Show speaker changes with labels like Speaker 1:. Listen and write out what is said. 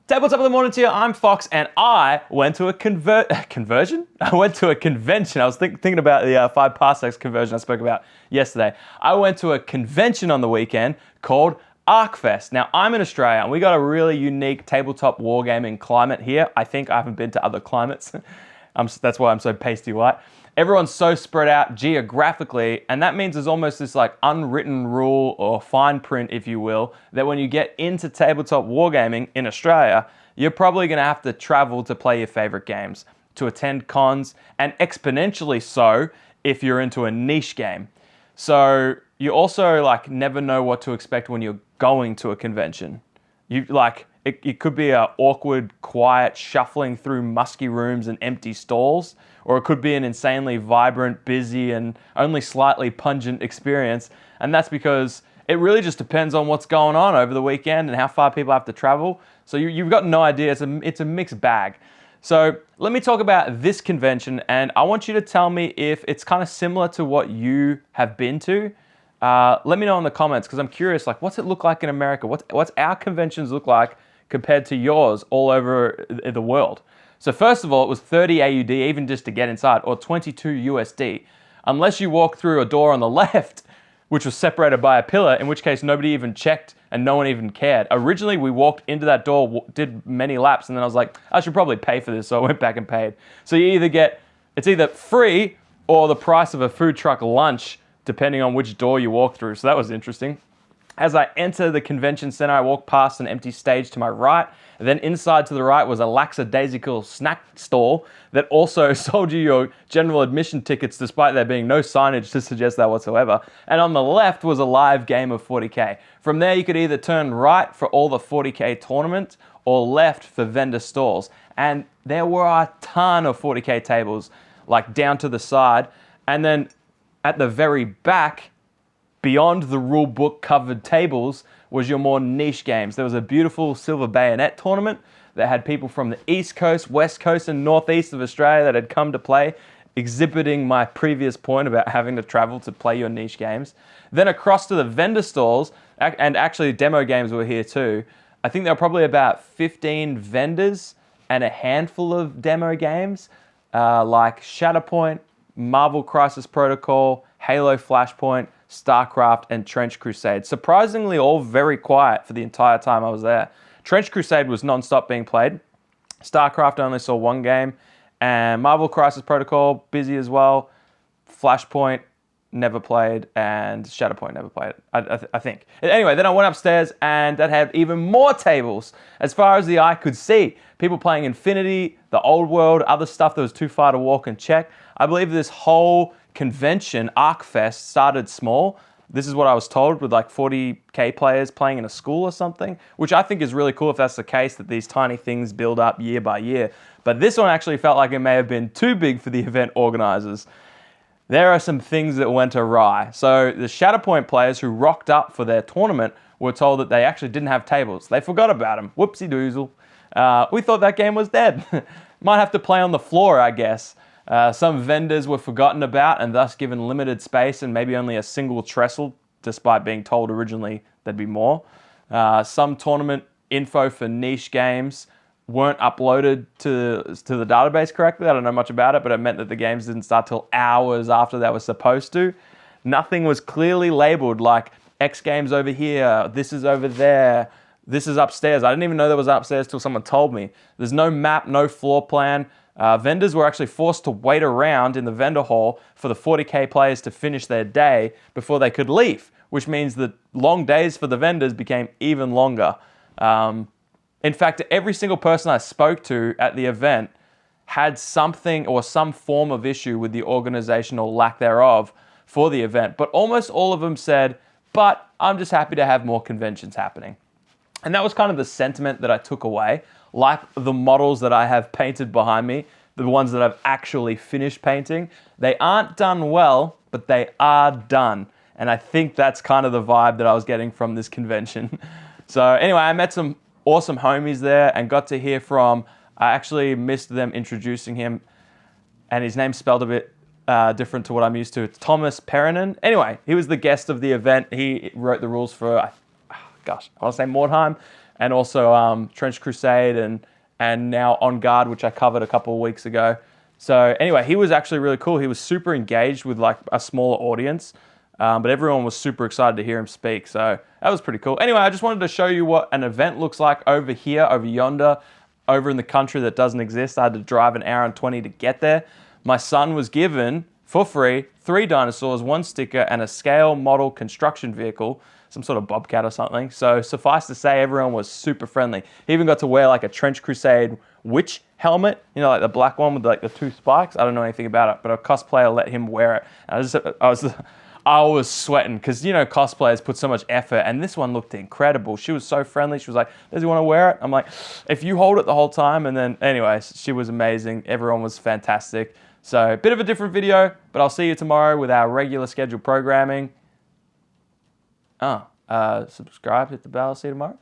Speaker 1: Tabletop of the morning to you. I'm Fox, and I went to a conversion. I went to a convention. I was thinking about the 5 parsecs conversion I spoke about yesterday. I went to a convention on the weekend called Arcfest. Now, I'm in Australia, and we got a really unique tabletop wargaming climate here. I think I haven't been to other climates. That's why I'm so pasty white. Everyone's so spread out geographically, and that means there's almost this like unwritten rule or fine print, if you will, that when you get into tabletop wargaming in Australia, you're probably going to have to travel to play your favorite games, to attend cons, and exponentially so if you're into a niche game. So you also like never know what to expect when you're going to a convention. It could be an awkward, quiet, shuffling through musky rooms and empty stalls, or it could be an insanely vibrant, busy, and only slightly pungent experience. And that's because it really just depends on what's going on over the weekend and how far people have to travel. So you've got no idea. It's a mixed bag. So let me talk about this convention, and I want you to tell me if it's kind of similar to what you have been to. Let me know in the comments, because I'm curious, like, what's it look like in America? What's our conventions look like compared to yours all over the world? So first of all, it was 30 AUD even just to get inside, or 22 USD, unless you walk through a door on the left, which was separated by a pillar, in which case nobody even checked and no one even cared. Originally, we walked into that door, did many laps, and then I was like, I should probably pay for this, so I went back and paid. So it's either free or the price of a food truck lunch, depending on which door you walk through. So that was interesting. As I enter the convention center, I walk past an empty stage to my right. Then inside to the right was a lackadaisical snack stall that also sold you your general admission tickets, despite there being no signage to suggest that whatsoever. And on the left was a live game of 40K. From there, you could either turn right for all the 40K tournament or left for vendor stalls. And there were a ton of 40K tables, like down to the side. And then at the very back, beyond the rule book covered tables, was your more niche games. There was a beautiful silver bayonet tournament that had people from the East Coast, West Coast, and Northeast of Australia that had come to play, exhibiting my previous point about having to travel to play your niche games. Then across to the vendor stalls, and actually demo games were here too. I think there were probably about 15 vendors and a handful of demo games, like Shatterpoint, Marvel Crisis Protocol, Halo Flashpoint, StarCraft, and Trench Crusade. Surprisingly, all very quiet for the entire time I was there. Trench Crusade was non-stop being played. StarCraft only saw one game. And Marvel Crisis Protocol, busy as well. Flashpoint, never played. And Shatterpoint, never played, I think. Anyway, then I went upstairs, and that had even more tables. As far as the eye could see, people playing Infinity, the Old World, other stuff that was too far to walk and check. I believe this whole convention, Arcfest, started small. This is what I was told, with like 40K players playing in a school or something, which I think is really cool if that's the case, that these tiny things build up year by year. But this one actually felt like it may have been too big for the event organizers. There are some things that went awry. So the Shatterpoint players who rocked up for their tournament were told that they actually didn't have tables. They forgot about them. Whoopsie doozle. We thought that game was dead. Might have to play on the floor, I guess. Some vendors were forgotten about and thus given limited space and maybe only a single trestle, despite being told originally there'd be more. Some tournament info for niche games weren't uploaded to the database correctly. I don't know much about it, but it meant that the games didn't start till hours after they were supposed to. Nothing was clearly labeled like X games over here, this is over there, this is upstairs. I didn't even know there was upstairs till someone told me. There's no map, no floor plan. Vendors were actually forced to wait around in the vendor hall for the 40K players to finish their day before they could leave, which means that long days for the vendors became even longer. In fact, every single person I spoke to at the event had something or some form of issue with the organization or lack thereof for the event, but almost all of them said, but I'm just happy to have more conventions happening. And that was kind of the sentiment that I took away. Like the models that I have painted behind me, the ones that I've actually finished painting, they aren't done well, but they are done. And I think that's kind of the vibe that I was getting from this convention. So anyway, I met some awesome homies there and got to hear from, I actually missed them introducing him, and his name's spelled a bit different to what I'm used to. It's Thomas Perrinen. Anyway, he was the guest of the event. He wrote the rules for, I want to say Mordheim. and also Trench Crusade and now On Guard, which I covered a couple of weeks ago. So anyway, he was actually really cool. He was super engaged with like a smaller audience, but everyone was super excited to hear him speak. So that was pretty cool. Anyway, I just wanted to show you what an event looks like over here, over yonder, over in the country that doesn't exist. I had to drive an hour and 20 to get there. My son was given, for free, 3 dinosaurs, 1 sticker, and a scale model construction vehicle, some sort of bobcat or something. So suffice to say, everyone was super friendly. He even got to wear like a Trench Crusade witch helmet, you know, like the black one with like the 2 spikes. I don't know anything about it, but a cosplayer let him wear it. And I was sweating because, you know, cosplayers put so much effort, and this one looked incredible. She was so friendly. She was like, does he want to wear it? I'm like, if you hold it the whole time. And then anyways, she was amazing. Everyone was fantastic. So a bit of a different video, but I'll see you tomorrow with our regular scheduled programming. Subscribe, hit the bell. See you tomorrow.